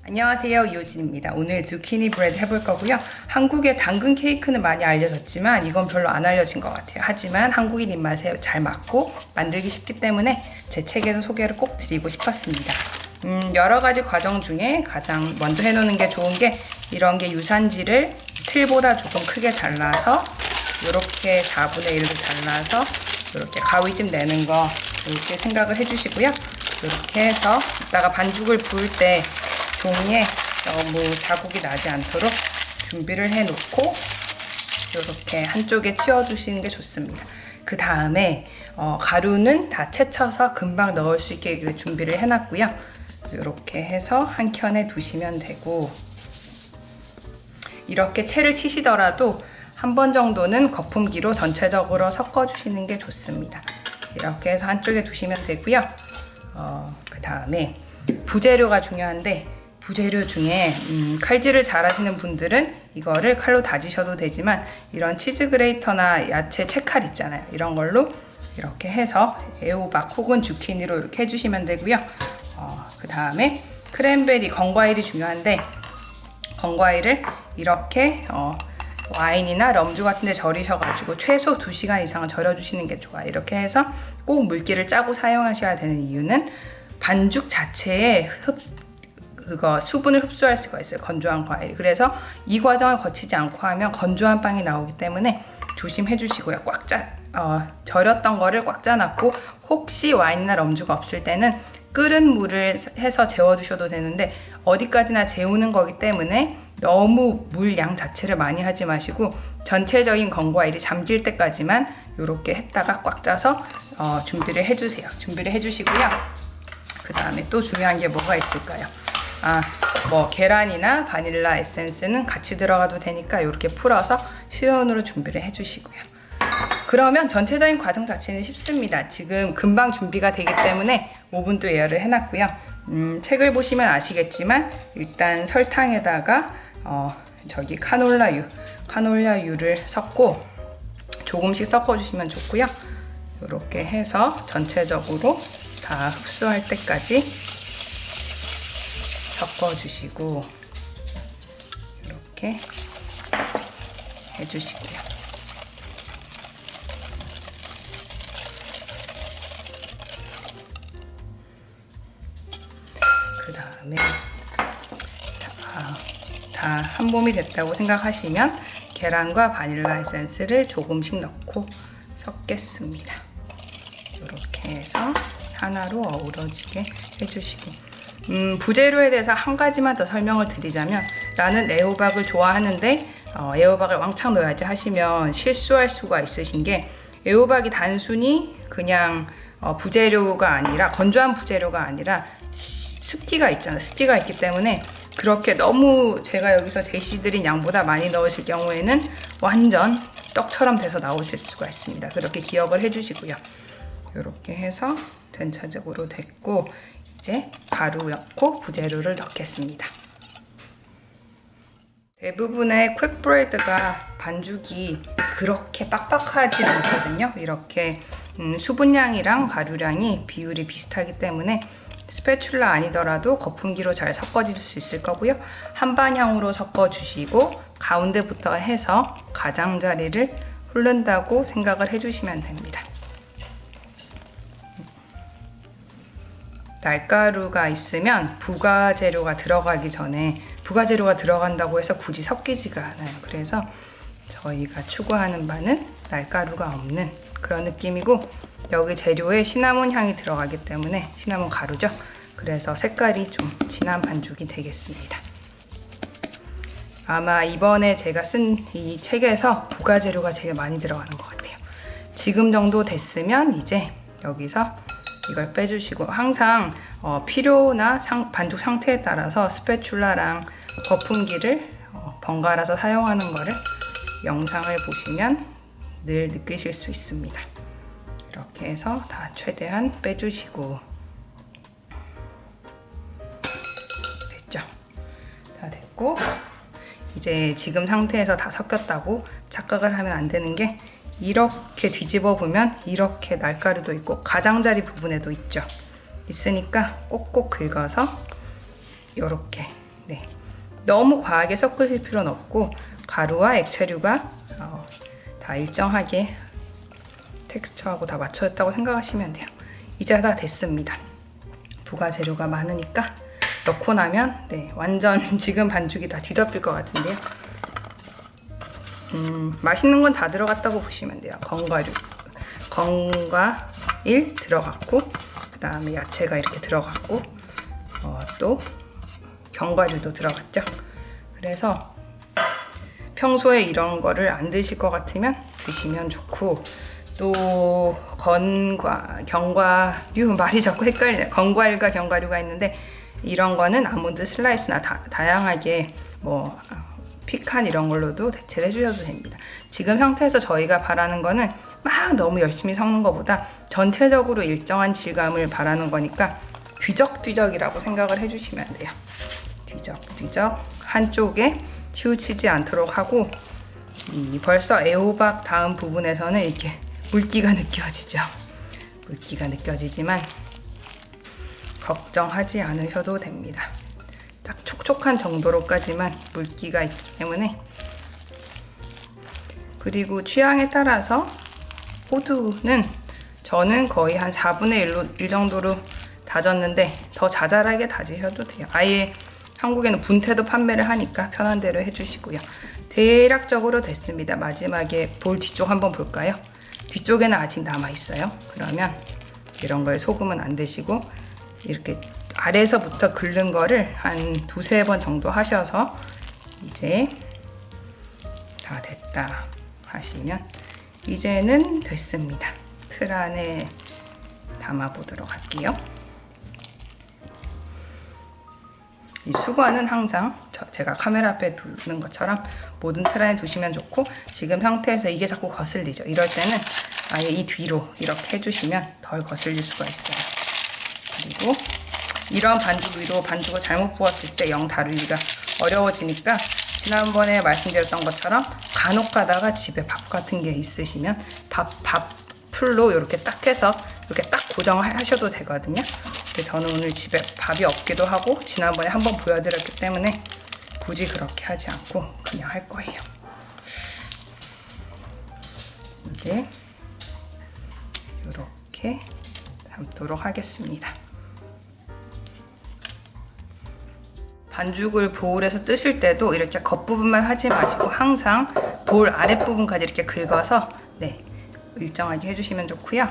안녕하세요, 이호진입니다. 오늘 zucchini 브레드 해볼 거고요. 한국의 당근 케이크는 많이 알려졌지만 이건 별로 안 알려진 것 같아요. 하지만 한국인 입맛에 잘 맞고 만들기 쉽기 때문에 제 책에서 소개를 꼭 드리고 싶었습니다. 여러 가지 과정 중에 가장 먼저 해놓는 게 좋은 게 이런 게 유산지를 틀보다 조금 크게 잘라서 이렇게 4분의 1로 잘라서 이렇게 가위집 내는 거 이렇게 생각을 해주시고요. 이렇게 해서 이따가 반죽을 부을 때 종이에 너무 자국이 나지 않도록 준비를 해 놓고 이렇게 한쪽에 치워주시는 게 좋습니다. 그 다음에 가루는 다 채쳐서 금방 넣을 수 있게 준비를 해 놨고요. 이렇게 해서 한 켠에 두시면 되고, 이렇게 채를 치시더라도 한 번 정도는 거품기로 전체적으로 섞어 주시는 게 좋습니다. 이렇게 해서 한쪽에 두시면 되고요. 그 다음에 부재료가 중요한데, 부재료 중에 칼질을 잘 하시는 분들은 이거를 칼로 다지셔도 되지만 이런 치즈 그레이터나 야채 채칼 있잖아요. 이런 걸로 이렇게 해서 애호박 혹은 주키니로 이렇게 해주시면 되고요. 그 다음에 크랜베리, 건과일이 중요한데, 건과일을 이렇게 와인이나 럼주 같은 데 절이셔가지고 최소 2시간 이상은 절여주시는 게 좋아요. 이렇게 해서 꼭 물기를 짜고 사용하셔야 되는 이유는 반죽 자체에 수분을 흡수할 수가 있어요. 건조한 과일이. 그래서 이 과정을 거치지 않고 하면 건조한 빵이 나오기 때문에 조심해 주시고요. 절였던 거를 꽉 짜놨고, 혹시 와인이나 럼주가 없을 때는 끓은 물을 해서 재워두셔도 되는데, 어디까지나 재우는 거기 때문에 너무 물 양 자체를 많이 하지 마시고 전체적인 건과일이 잠길 때까지만 이렇게 했다가 꽉 짜서 준비를 해주세요. 준비를 해주시고요. 그 다음에 또 중요한 게 뭐가 있을까요? 계란이나 바닐라 에센스는 같이 들어가도 되니까 이렇게 풀어서 실온으로 준비를 해주시고요. 그러면 전체적인 과정 자체는 쉽습니다. 지금 금방 준비가 되기 때문에 오븐도 예열을 해놨고요. 책을 보시면 아시겠지만 일단 설탕에다가 카놀라유를 섞고 조금씩 섞어주시면 좋고요. 이렇게 해서 전체적으로 다 흡수할 때까지 섞어주시고 이렇게 해주시고요. 그 다음에 다 한 몸이 됐다고 생각하시면 계란과 바닐라 에센스를 조금씩 넣고 섞겠습니다. 이렇게 해서 하나로 어우러지게 해주시고, 부재료에 대해서 한 가지만 더 설명을 드리자면, 나는 애호박을 좋아하는데 애호박을 왕창 넣어야지 하시면 실수할 수가 있으신 게, 애호박이 단순히 그냥 부재료가 아니라, 건조한 부재료가 아니라 습기가 있잖아요. 습기가 있기 때문에 그렇게 너무 제가 여기서 제시드린 양보다 많이 넣으실 경우에는 완전 떡처럼 돼서 나오실 수가 있습니다. 그렇게 기억을 해주시고요. 이렇게 해서 전체적으로 됐고, 이제 가루 넣고 부재료를 넣겠습니다. 대부분의 퀵 브레드가 반죽이 그렇게 빡빡하지 않거든요. 이렇게 수분량이랑 가루량이 비율이 비슷하기 때문에 스패츌라 아니더라도 거품기로 잘 섞어질 수 있을 거고요. 한 방향으로 섞어주시고 가운데부터 해서 가장자리를 흐른다고 생각을 해주시면 됩니다. 날가루가 있으면 부가재료가 들어가기 전에, 부가재료가 들어간다고 해서 굳이 섞이지가 않아요. 그래서 저희가 추구하는 바는 날가루가 없는 그런 느낌이고, 여기 재료에 시나몬 향이 들어가기 때문에, 시나몬 가루죠. 그래서 색깔이 좀 진한 반죽이 되겠습니다. 아마 이번에 제가 쓴 이 책에서 부가재료가 제일 많이 들어가는 것 같아요. 지금 정도 됐으면 이제 여기서 이걸 빼주시고, 항상 필요나 반죽 상태에 따라서 스패츌라랑 거품기를 번갈아서 사용하는 거를 영상을 보시면 늘 느끼실 수 있습니다. 이렇게 해서 다 최대한 빼주시고, 됐죠? 다 됐고, 이제 지금 상태에서 다 섞였다고 착각을 하면 안 되는 게, 이렇게 뒤집어 보면 이렇게 날가루도 있고 가장자리 부분에도 있죠. 있으니까 꼭꼭 긁어서 이렇게 네. 너무 과하게 섞으실 필요는 없고 가루와 액체류가 다 일정하게 텍스처하고 다 맞춰졌다고 생각하시면 돼요. 이제 다 됐습니다. 부가 재료가 많으니까 넣고 나면 네, 완전 지금 반죽이 다 뒤덮일 것 같은데요. 맛있는 건 다 들어갔다고 보시면 돼요. 건과일 들어갔고, 그 다음에 야채가 이렇게 들어갔고, 또 견과류도 들어갔죠. 그래서 평소에 이런 거를 안 드실 것 같으면 드시면 좋고, 또 견과류 말이 자꾸 헷갈리네. 건과일과 견과류가 있는데 이런 거는 아몬드 슬라이스나 다양하게 뭐 피칸 이런 걸로도 대체를 해주셔도 됩니다. 지금 상태에서 저희가 바라는 거는 막 너무 열심히 섞는 것보다 전체적으로 일정한 질감을 바라는 거니까 뒤적뒤적이라고 생각을 해주시면 돼요. 뒤적뒤적 한쪽에 치우치지 않도록 하고, 벌써 애호박 다음 부분에서는 이렇게 물기가 느껴지죠. 물기가 느껴지지만 걱정하지 않으셔도 됩니다. 딱 촉촉한 정도로까지만 물기가 있기 때문에. 그리고 취향에 따라서 호두는 저는 거의 한 4분의 1 정도로 다졌는데 더 자잘하게 다지셔도 돼요. 아예 한국에는 분태도 판매를 하니까 편한 대로 해주시고요. 대략적으로 됐습니다. 마지막에 볼 뒤쪽 한번 볼까요? 뒤쪽에는 아직 남아있어요. 그러면 이런 거에 소금은 안 드시고 이렇게 아래에서부터 긁는 거를 한 두세 번 정도 하셔서 이제 다 됐다 하시면 이제는 됐습니다. 틀 안에 담아 보도록 할게요. 이 수건은 항상 제가 카메라 앞에 두는 것처럼 모든 틀 안에 두시면 좋고, 지금 상태에서 이게 자꾸 거슬리죠. 이럴 때는 아예 이 뒤로 이렇게 해주시면 덜 거슬릴 수가 있어요. 그리고 이런 반죽 위로 반죽을 잘못 부었을 때 영 다루기가 어려워지니까 지난번에 말씀드렸던 것처럼 간혹 가다가 집에 밥 같은 게 있으시면 밥풀로 이렇게 딱 해서 이렇게 딱 고정하셔도 되거든요. 근데 저는 오늘 집에 밥이 없기도 하고 지난번에 한번 보여드렸기 때문에 굳이 그렇게 하지 않고 그냥 할 거예요. 이제 이렇게 담도록 하겠습니다. 반죽을 보울에서 뜨실 때도 이렇게 겉부분만 하지 마시고 항상 볼 아랫부분까지 이렇게 긁어서 네, 일정하게 해주시면 좋고요.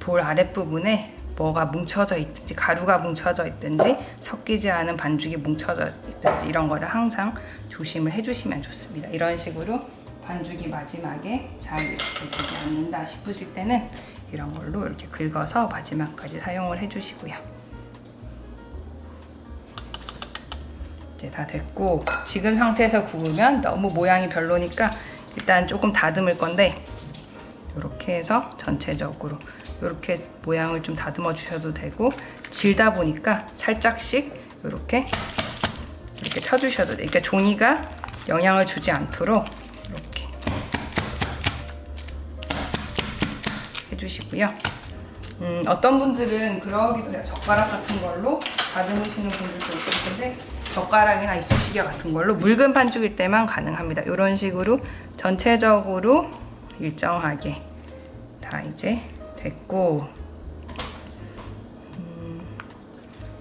볼 아랫부분에 뭐가 뭉쳐져 있든지 가루가 뭉쳐져 있든지 섞이지 않은 반죽이 뭉쳐져 있든지 이런 거를 항상 조심을 해주시면 좋습니다. 이런 식으로 반죽이 마지막에 잘 이렇게 되지 않는다 싶으실 때는 이런 걸로 이렇게 긁어서 마지막까지 사용을 해주시고요. 이제 다 됐고, 지금 상태에서 구우면 너무 모양이 별로니까 일단 조금 다듬을 건데 이렇게 해서 전체적으로 이렇게 모양을 좀 다듬어 주셔도 되고, 질다 보니까 살짝씩 이렇게 쳐주셔도 돼요. 그러니까 종이가 영향을 주지 않도록 이렇게 해주시고요. 어떤 분들은 그러기도 해요. 젓가락 같은 걸로 다듬으시는 분들도 있을 텐데 젓가락이나 이쑤시개 같은 걸로 묽은 반죽일 때만 가능합니다. 이런 식으로 전체적으로 일정하게 다 이제 됐고,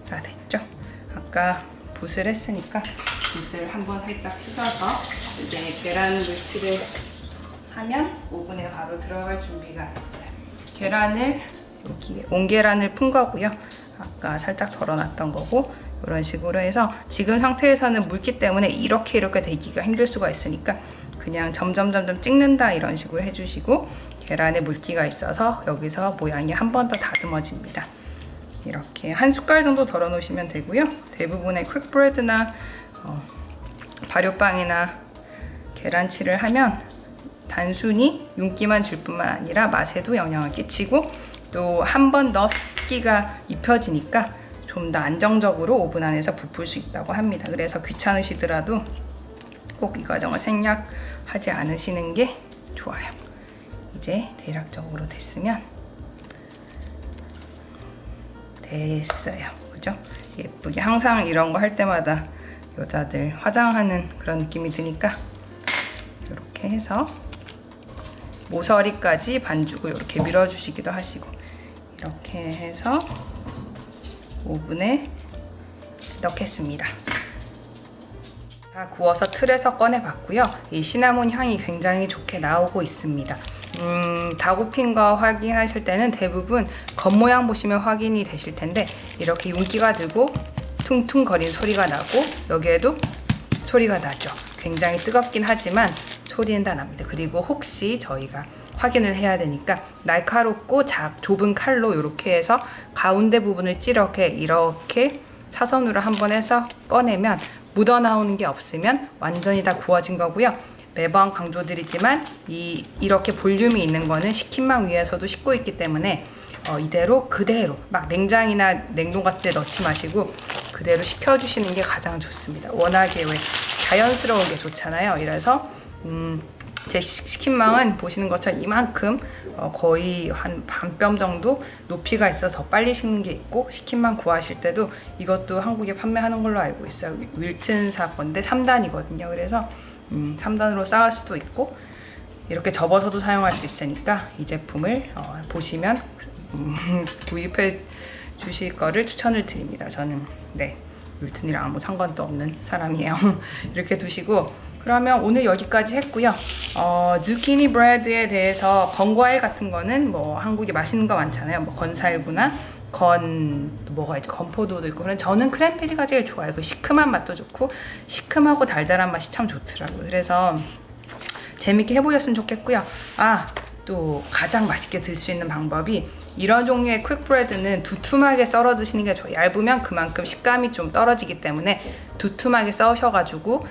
다 됐죠? 아까 붓을 했으니까 붓을 한번 살짝 씻어서 이제 계란을 물칠을 하면 오븐에 바로 들어갈 준비가 됐어요. 계란을 여기에 온계란을 푼 거고요. 아까 살짝 덜어놨던 거고, 이런 식으로 해서 지금 상태에서는 물기 때문에 이렇게 되기가 힘들 수가 있으니까 그냥 점점 찍는다 이런 식으로 해주시고, 계란에 물기가 있어서 여기서 모양이 한 번 더 다듬어집니다. 이렇게 한 숟갈 정도 덜어 놓으시면 되고요. 대부분의 퀵브레드나 발효빵이나 계란치를 하면 단순히 윤기만 줄 뿐만 아니라 맛에도 영향을 끼치고, 또 한 번 더 습기가 입혀지니까 좀 더 안정적으로 오븐 안에서 부풀 수 있다고 합니다. 그래서 귀찮으시더라도 꼭 이 과정을 생략하지 않으시는 게 좋아요. 이제 대략적으로 됐으면 됐어요. 그죠? 예쁘게 항상 이런 거 할 때마다 여자들 화장하는 그런 느낌이 드니까 이렇게 해서 모서리까지 반죽을 이렇게 밀어주시기도 하시고 이렇게 해서 오븐에 넣겠습니다. 다 구워서 틀에서 꺼내봤고요. 이 시나몬 향이 굉장히 좋게 나오고 있습니다. 다구핀 거 확인하실 때는 대부분 겉모양 보시면 확인이 되실 텐데 이렇게 윤기가 들고 퉁퉁거리는 소리가 나고 여기에도 소리가 나죠. 굉장히 뜨겁긴 하지만 소리는 다 납니다. 그리고 혹시 저희가 확인을 해야 되니까 날카롭고 좁은 칼로 이렇게 해서 가운데 부분을 찌르게 이렇게 사선으로 한번 해서 꺼내면 묻어나오는 게 없으면 완전히 다 구워진 거고요. 매번 강조드리지만 이렇게 볼륨이 있는 거는 식힌망 위에서도 식고 있기 때문에 이대로 그대로 막 냉장이나 냉동 같은 데 넣지 마시고 그대로 식혀주시는 게 가장 좋습니다. 워낙에 왜 자연스러운 게 좋잖아요. 이래서 제 식힌망은 보시는 것처럼 이만큼 거의 한 반뼘 정도 높이가 있어서 더 빨리 식는 게 있고 식힌망 구하실 때도 이것도 한국에 판매하는 걸로 알고 있어요. 윌튼사 건데 3단이거든요. 그래서 3단으로 쌓을 수도 있고 이렇게 접어서도 사용할 수 있으니까 이 제품을 보시면 구입해 주실 거를 추천을 드립니다. 저는 네 윌튼이랑 아무 상관도 없는 사람이에요. 이렇게 두시고 그러면 오늘 여기까지 했고요. zucchini bread에 대해서 건과일 같은 거는 뭐 한국에 맛있는 거 많잖아요. 뭐 건살구나 뭐가 있지? 건포도도 있고. 그런 저는 크랜베리가 제일 좋아요. 그 시큼한 맛도 좋고 시큼하고 달달한 맛이 참 좋더라고요. 그래서 재밌게 해보셨으면 좋겠고요. 또 가장 맛있게 들 수 있는 방법이 이런 종류의 퀵브레드는 두툼하게 썰어 드시는 게 좋아요. 얇으면 그만큼 식감이 좀 떨어지기 때문에 두툼하게 써셔가지고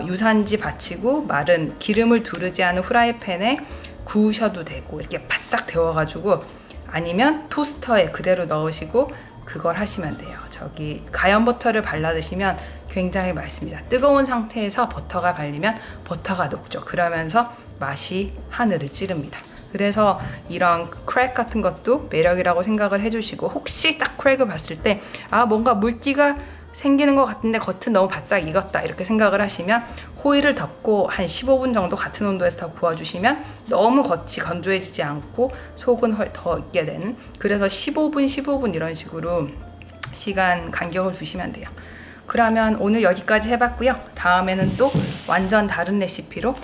유산지 받치고 마른 기름을 두르지 않은 후라이팬에 구우셔도 되고 이렇게 바싹 데워가지고 아니면 토스터에 그대로 넣으시고 그걸 하시면 돼요. 저기 가염 버터를 발라 드시면 굉장히 맛있습니다. 뜨거운 상태에서 버터가 발리면 버터가 녹죠. 그러면서 맛이 하늘을 찌릅니다. 그래서 이런 크랙 같은 것도 매력이라고 생각을 해주시고 혹시 딱 크랙을 봤을 때 뭔가 물기가 생기는 것 같은데 겉은 너무 바싹 익었다 이렇게 생각을 하시면 호일을 덮고 한 15분 정도 같은 온도에서 더 구워주시면 너무 겉이 건조해지지 않고 속은 더 익게 되는 그래서 15분 이런 식으로 시간 간격을 주시면 돼요. 그러면 오늘 여기까지 해봤고요. 다음에는 또 완전 다른 레시피로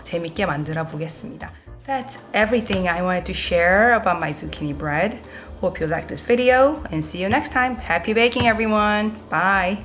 재밌게 만들어 보겠습니다. That's everything I wanted to share about my zucchini bread. Hope you liked this video and see you next time. Happy baking everyone. Bye.